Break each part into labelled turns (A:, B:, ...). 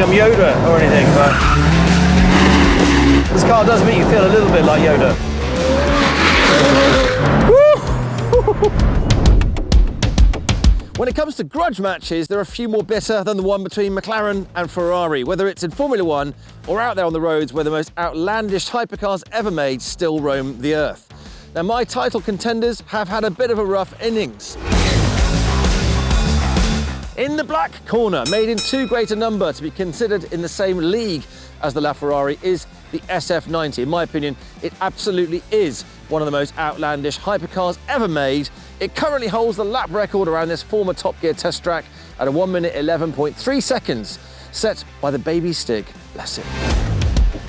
A: I'm Yoda or anything, but this car does make you feel a little bit like Yoda. When it comes to grudge matches, there are a few more bitter than the one between McLaren and Ferrari, whether it's in Formula One or out there on the roads where the most outlandish hypercars ever made still roam the earth. Now, my title contenders have had a bit of a rough innings. In the black corner, made in too great a number to be considered in the same league as the LaFerrari, is the SF90. In my opinion, it absolutely is one of the most outlandish hypercars ever made. It currently holds the lap record around this former Top Gear test track at a 1 minute 11.3 seconds, set by the baby stick, bless it.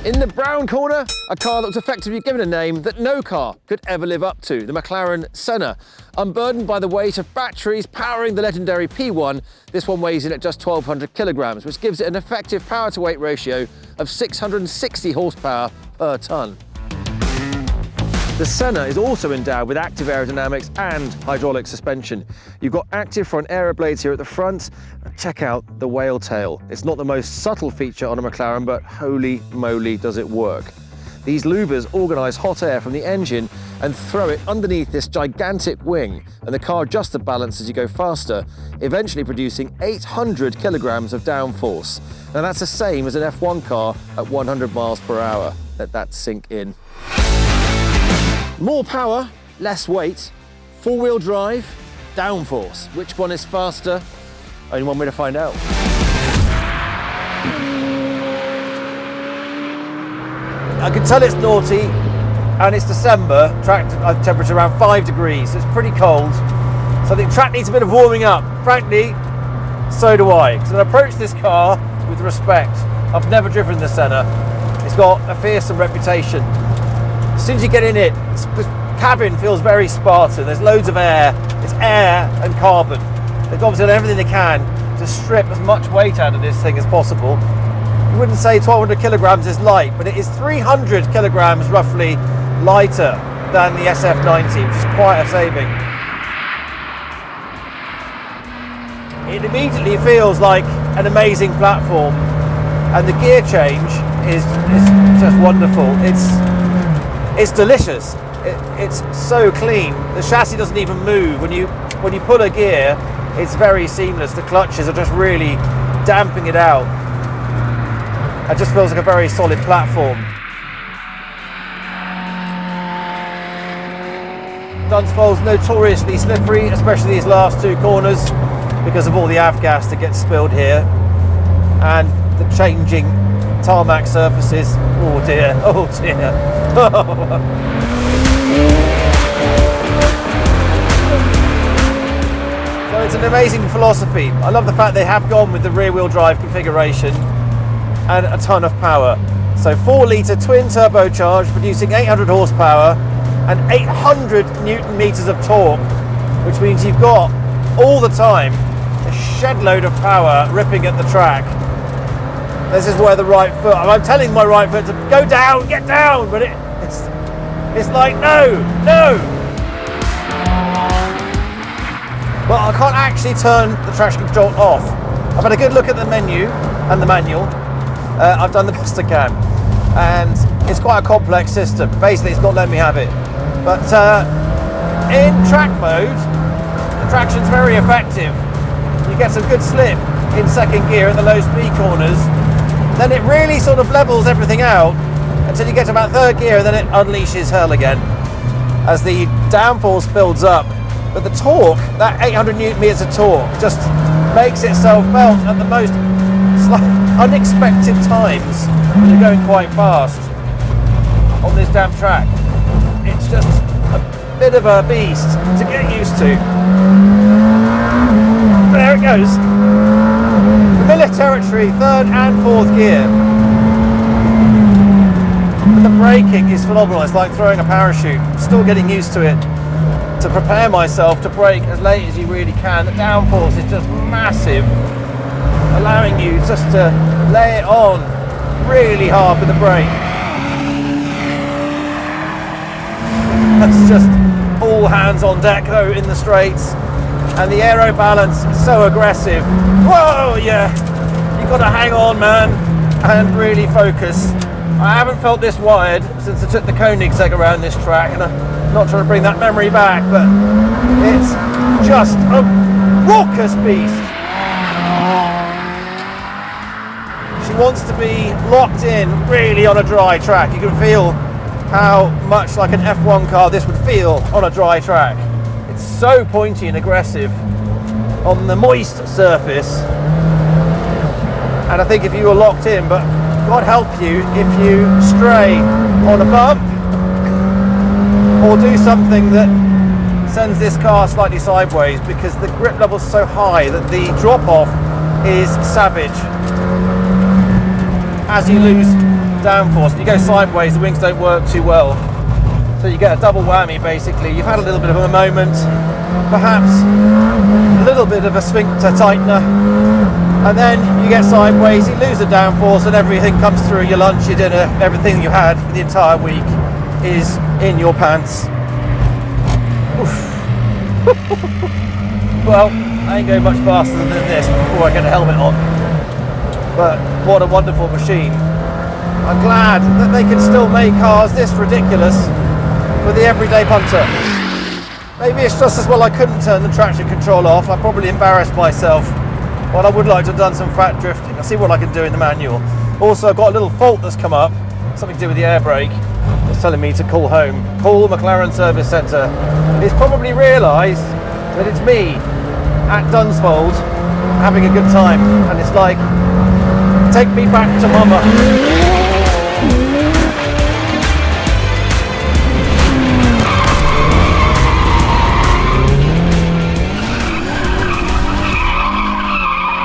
A: In the brown corner, a car that was effectively given a name that no car could ever live up to, the McLaren Senna. Unburdened by the weight of batteries powering the legendary P1, this one weighs in at just 1,200 kilograms, which gives it an effective power to weight ratio of 660 horsepower per tonne. The Senna is also endowed with active aerodynamics and hydraulic suspension. You've got active front aero blades here at the front. Check out the whale tail. It's not the most subtle feature on a McLaren, but holy moly does it work. These louvers organise hot air from the engine and throw it underneath this gigantic wing, and the car adjusts the balance as you go faster, eventually producing 800 kilograms of downforce. Now that's the same as an F1 car at 100 miles per hour. Let that sink in. More power, less weight, four-wheel drive, downforce. Which one is faster? Only one way to find out. I can tell it's naughty, and it's December. Track temperature around 5 degrees. So it's pretty cold. So I think track needs a bit of warming up. Frankly, so do I. Because I approach this car with respect. I've never driven the Senna. It's got a fearsome reputation. As soon as you get in it, the cabin feels very Spartan. There's loads of air. It's air and carbon. They've obviously done everything they can to strip as much weight out of this thing as possible. You wouldn't say 1,200 kilograms is light, but it is 300 kilograms roughly lighter than the SF90, which is quite a saving. It immediately feels like an amazing platform, and the gear change is just wonderful. It's delicious. It's so clean. The chassis doesn't even move. When you pull a gear, it's very seamless. The clutches are just really damping it out. It just feels like a very solid platform. Dunsfold's notoriously slippery, especially these last two corners, because of all the avgas that gets spilled here and the changing tarmac surfaces. Oh dear, oh dear. So it's an amazing philosophy. I love the fact they have gone with the rear-wheel drive configuration and a ton of power. So 4-litre twin turbocharged, producing 800 horsepower and 800 Newton meters of torque, which means you've got all the time a shed load of power ripping at the track. This is where the right foot, I'm telling my right foot to go down, get down, but it's like, no. Well, I can't actually turn the traction control off. I've had a good look at the menu and the manual. I've done the best I can, and it's quite a complex system. Basically, it's not letting me have it. But in track mode, the traction's very effective. You get some good slip in second gear at the low speed corners. Then it really sort of levels everything out until you get to about third gear, and then it unleashes hell again as the downforce builds up. But the torque, that 800 Newton meters of torque, just makes itself felt at the most unexpected times when you're going quite fast on this damn track. It's just a bit of a beast to get used to. There it goes. Familiar territory, third and fourth gear. And the braking is phenomenal. It's like throwing a parachute. I'm still getting used to it. To prepare myself to brake as late as you really can. The downforce is just massive, allowing you just to lay it on really hard with the brake. That's just all hands on deck though in the straights, and the aero balance is so aggressive. Whoa, yeah, you You've got to hang on, man, and really focus. I haven't felt this wired since I took the Koenigsegg around this track, and I'm not trying to bring that memory back, but it's just a raucous beast. She wants to be locked in really on a dry track. You can feel how much like an F1 car this would feel on a dry track. It's so pointy and aggressive on the moist surface, and I think if you were locked in, but God help you if you stray on a bump or do something that sends this car slightly sideways, because the grip level is so high that the drop off is savage. As you lose downforce and you go sideways, the wings don't work too well, so you get a double whammy basically. You've had a little bit of a moment, perhaps a little bit of a sphincter tightener, and then you get sideways, you lose the downforce, and everything comes through. Your lunch, your dinner, everything you had for the entire week is in your pants. Well, I ain't going much faster than this before I get a helmet on, but what a wonderful machine. I'm glad that they can still make cars this ridiculous for the everyday punter. Maybe it's just as well I couldn't turn the traction control off. I probably embarrassed myself. But I would like to have done some fat drifting. I'll see what I can do in the manual. Also, I've got a little fault that's come up, something to do with the air brake. It's telling me to call home. Call McLaren Service Centre. It's probably realised that it's me at Dunsfold having a good time, and it's like, take me back to mama.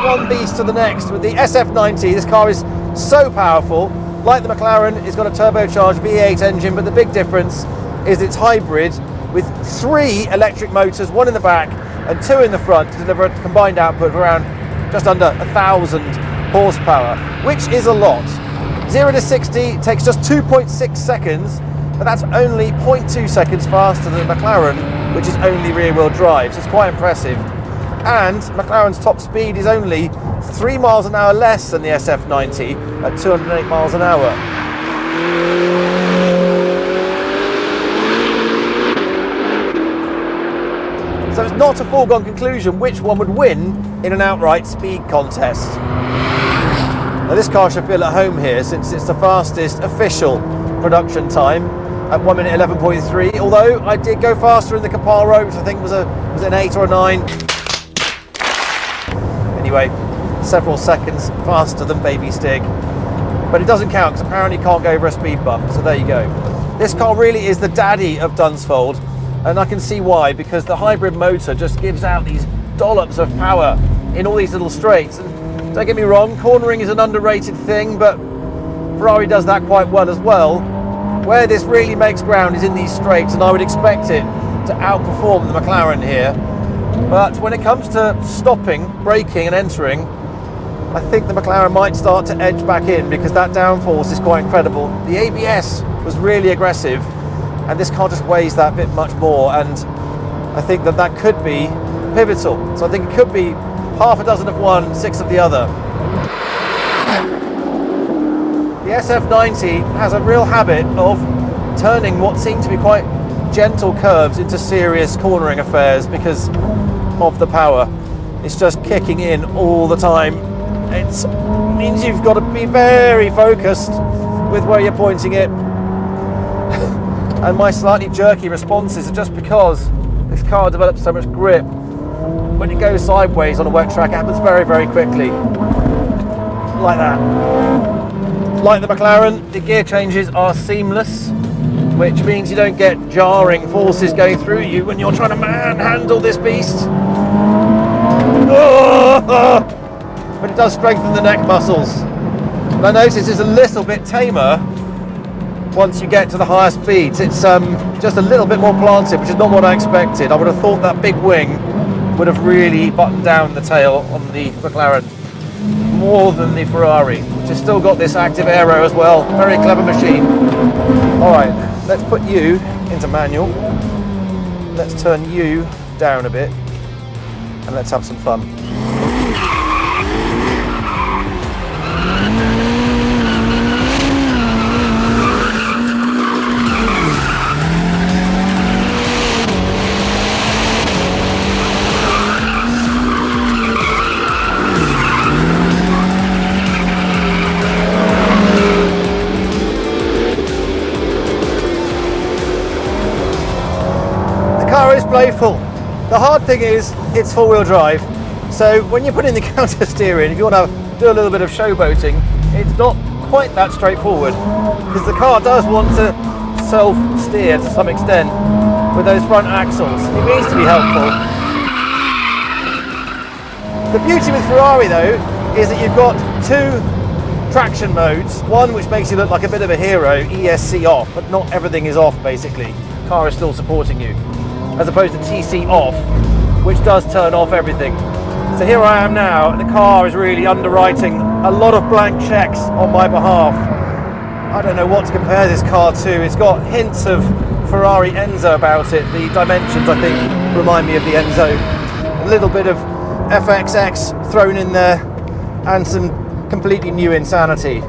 A: One beast to the next with the SF90. This car is so powerful. Like the McLaren, it's got a turbocharged V8 engine, but the big difference is it's hybrid with 3 electric motors, 1 in the back and 2 in the front, to deliver a combined output of around just under 1,000 horsepower, which is a lot. 0 to 60 takes just 2.6 seconds, but that's only 0.2 seconds faster than the McLaren, which is only rear-wheel drive, so it's quite impressive. And McLaren's top speed is only 3 miles an hour less than the SF90 at 208 miles an hour. So it's not a foregone conclusion which one would win in an outright speed contest. Now this car should feel at home here, since it's the fastest official production time at 1 minute 11.3, although I did go faster in the Caparo, which I think was an 8 or a 9. Anyway, several seconds faster than Baby Stig, but it doesn't count because apparently you can't go over a speed bump, so there you go. This car really is the daddy of Dunsfold, and I can see why, because the hybrid motor just gives out these dollops of power in all these little straights. And don't get me wrong, cornering is an underrated thing, but Ferrari does that quite well as well. Where this really makes ground is in these straights, and I would expect it to outperform the McLaren here. But when it comes to stopping, braking and entering, I think the McLaren might start to edge back in, because that downforce is quite incredible. The ABS was really aggressive, and this car just weighs that bit much more, and I think that that could be pivotal. So I think it could be half a dozen of one, 6 of the other. The SF90 has a real habit of turning what seem to be quite gentle curves into serious cornering affairs because of the power. It's just kicking in all the time. It means you've got to be very focused with where you're pointing it. And my slightly jerky responses are just because this car develops so much grip. When it goes sideways on a wet track, it happens very, very quickly. Like that. Like the McLaren, the gear changes are seamless, which means you don't get jarring forces going through you when you're trying to manhandle this beast. But it does strengthen the neck muscles. And I notice it's a little bit tamer once you get to the higher speeds. It's just a little bit more planted, which is not what I expected. I would have thought that big wing would have really buttoned down the tail on the McLaren more than the Ferrari, which has still got this active aero as well. Very clever machine. All right, let's put you into manual. Let's turn you down a bit, and let's have some fun. playful. The hard thing is it's four-wheel drive, so when you put in the counter steering, if you want to do a little bit of showboating, it's not quite that straightforward, because the car does want to self-steer to some extent with those front axles. It means to be helpful. The beauty with Ferrari though is that you've got two traction modes, one which makes you look like a bit of a hero, ESC off, but not everything is off basically. The car is still supporting you, as opposed to TC off, which does turn off everything. So here I am now, and the car is really underwriting a lot of blank checks on my behalf. I don't know what to compare this car to. It's got hints of Ferrari Enzo about it. The dimensions, I think, remind me of the Enzo. A little bit of FXX thrown in there, and some completely new insanity.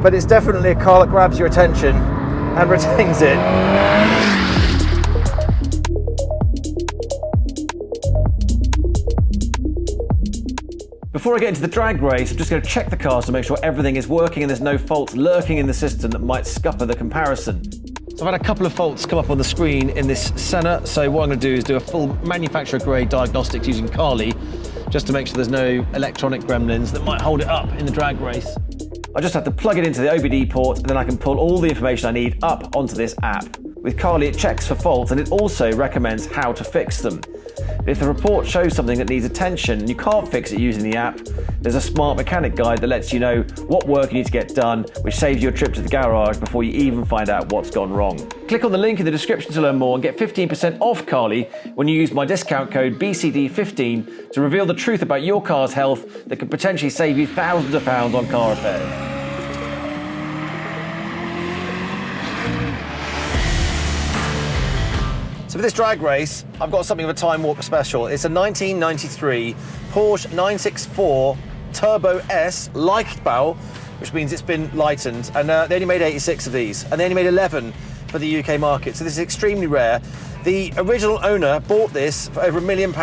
A: But it's definitely a car that grabs your attention and retains it. Before I get into the drag race, I'm just going to check the cars to make sure everything is working and there's no faults lurking in the system that might scupper the comparison. So I've had a couple of faults come up on the screen in this Senna, so what I'm going to do is do a full manufacturer grade diagnostics using Carly, just to make sure there's no electronic gremlins that might hold it up in the drag race. I just have to plug it into the OBD port, and then I can pull all the information I need up onto this app. With Carly, it checks for faults, and it also recommends how to fix them. If the report shows something that needs attention and you can't fix it using the app, there's a smart mechanic guide that lets you know what work you need to get done, which saves you a trip to the garage before you even find out what's gone wrong. Click on the link in the description to learn more and get 15% off Carly when you use my discount code BCD15 to reveal the truth about your car's health that could potentially save you thousands of pounds on car repairs. So for this drag race, I've got something of a time warp special. It's a 1993 Porsche 964 Turbo S Leichtbau, which means it's been lightened, and they only made 86 of these, and they only made 11 for the UK market, so this is extremely rare. The original owner bought this for over £1 million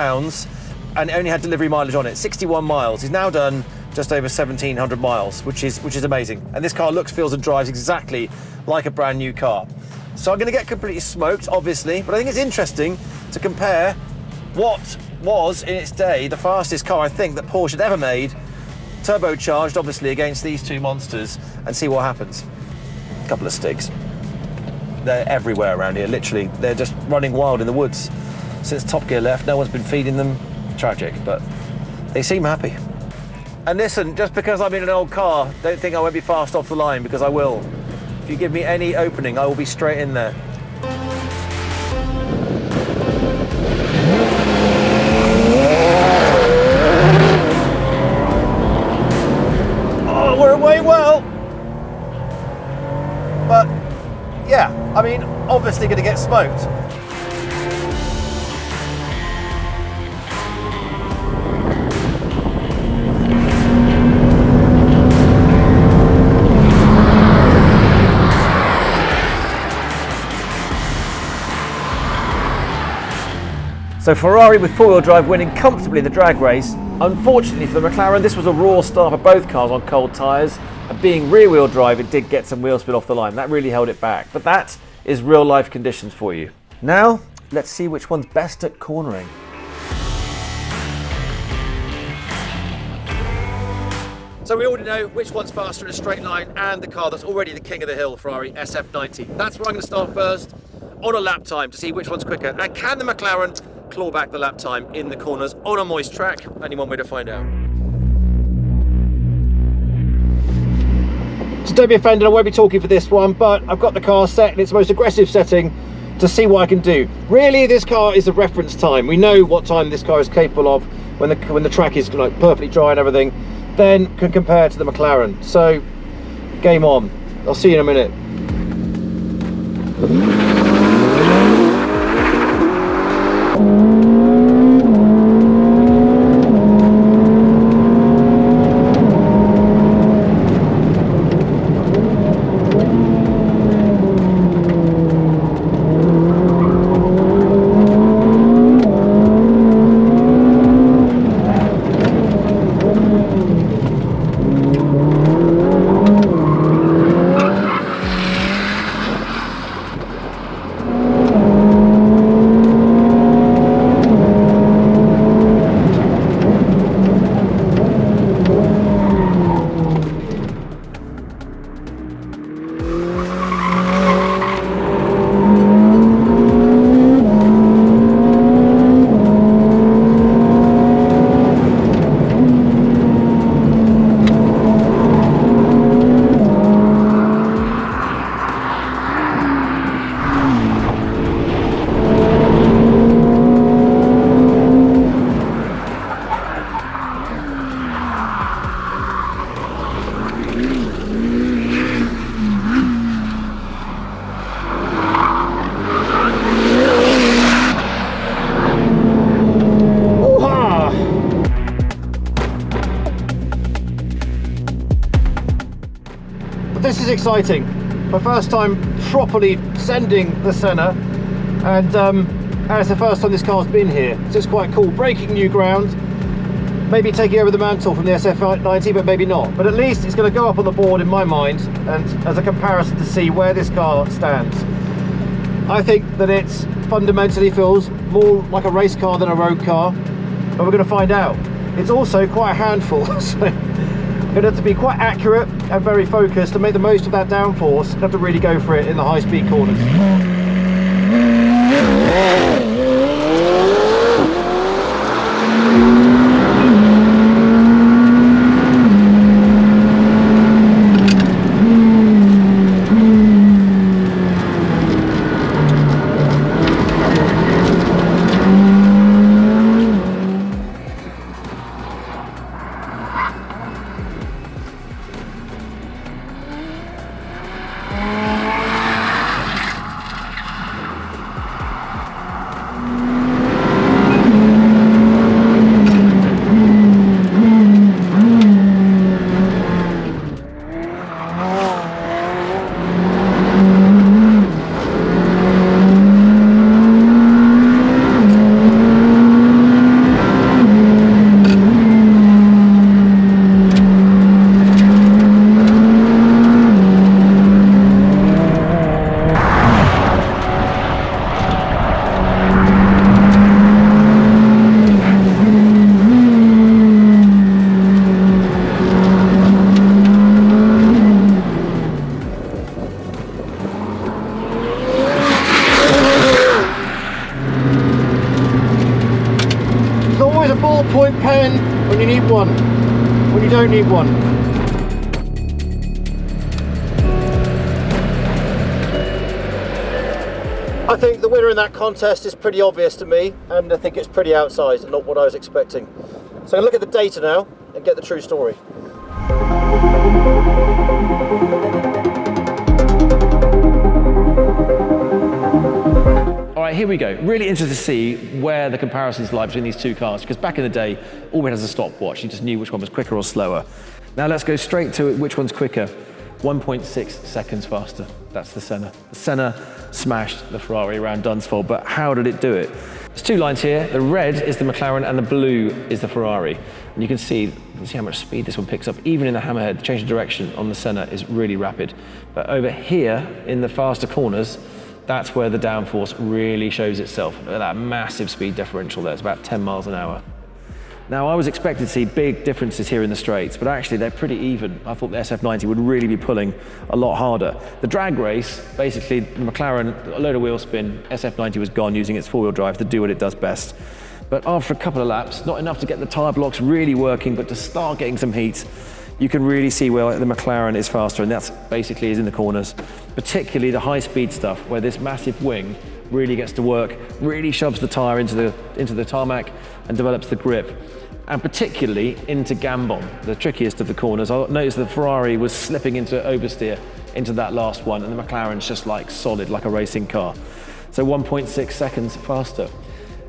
A: and only had delivery mileage on it, 61 miles. He's now done just over 1,700 miles, which is amazing. And this car looks, feels and drives exactly like a brand new car. So I'm going to get completely smoked, obviously, but I think it's interesting to compare what was, in its day, the fastest car I think that Porsche had ever made, turbocharged, obviously, against these two monsters, and see what happens. A couple of sticks. They're everywhere around here, literally. They're just running wild in the woods. Since Top Gear left, no one's been feeding them. Tragic, but they seem happy. And listen, just because I'm in an old car, don't think I won't be fast off the line, because I will. If you give me any opening, I will be straight in there. Oh, we're away well. But, yeah, I mean, obviously going to get smoked. So Ferrari with four-wheel drive winning comfortably in the drag race. Unfortunately for the McLaren, this was a raw start for both cars on cold tyres, and being rear-wheel drive, it did get some wheel spin off the line. That really held it back, but that is real-life conditions for you. Now, let's see which one's best at cornering. So we already know which one's faster in a straight line, and the car that's already the king of the hill, Ferrari SF90. That's where I'm going to start first, on a lap time, to see which one's quicker. And can the McLaren claw back the lap time in the corners on a moist track? Only one way to find out. So don't be offended, I won't be talking for this one, but I've got the car set in its most aggressive setting to see what I can do. Really, this car is a reference time. We know what time this car is capable of when the track is like perfectly dry and everything, then can compare to the McLaren. So, game on. I'll see you in a minute. this is exciting. My first time properly sending the Senna, and it's the first time this car's been here, so it's quite cool. Breaking new ground, maybe taking over the mantle from the SF90, but maybe not. But at least it's going to go up on the board in my mind, and as a comparison to see where this car stands. I think that it fundamentally feels more like a race car than a road car, but we're going to find out. It's also quite a handful, so I'm going to have to be quite accurate and very focused to make the most of that downforce. I have to really go for it in the high-speed corners. Ballpoint pen when you need one, when you don't need one. I think the winner in that contest is pretty obvious to me, and I think it's pretty outsized and not what I was expecting. So look at the data now and get the true story.
B: All right, here we go. Really interested to see where the comparisons lie between these two cars, because back in the day, all we had was a stopwatch. You just knew which one was quicker or slower. Now let's go straight to which one's quicker. 1.6 seconds faster. That's the Senna. The Senna smashed the Ferrari around Dunsfold, but how did it do it? There's two lines here. The red is the McLaren and the blue is the Ferrari. And you can see how much speed this one picks up. Even in the hammerhead, the change of direction on the Senna is really rapid. But over here, in the faster corners, that's where the downforce really shows itself. That massive speed differential there, it's about 10 miles an hour. Now, I was expecting to see big differences here in the straights, but actually they're pretty even. I thought the SF90 would really be pulling a lot harder. The drag race, basically, the McLaren, a load of wheel spin, SF90 was gone using its four-wheel drive to do what it does best. But after a couple of laps, not enough to get the tyre blocks really working, but to start getting some heat, you can really see where the McLaren is faster, and that's basically is in the corners, particularly the high-speed stuff, where this massive wing really gets to work, really shoves the tyre into the tarmac and develops the grip, and particularly into Gambon, the trickiest of the corners. I noticed the Ferrari was slipping into oversteer into that last one, and the McLaren's just like solid, like a racing car. So 1.6 seconds faster.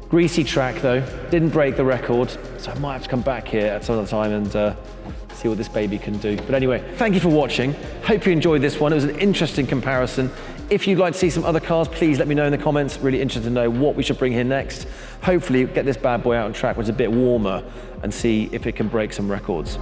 B: Greasy track though, didn't break the record, so I might have to come back here at some other time and see what this baby can do. But anyway, thank you for watching. Hope you enjoyed this one. It was an interesting comparison. If you'd like to see some other cars, please let me know in the comments. Really interested to know what we should bring here next. Hopefully get this bad boy out on track when it's a bit warmer and see if it can break some records.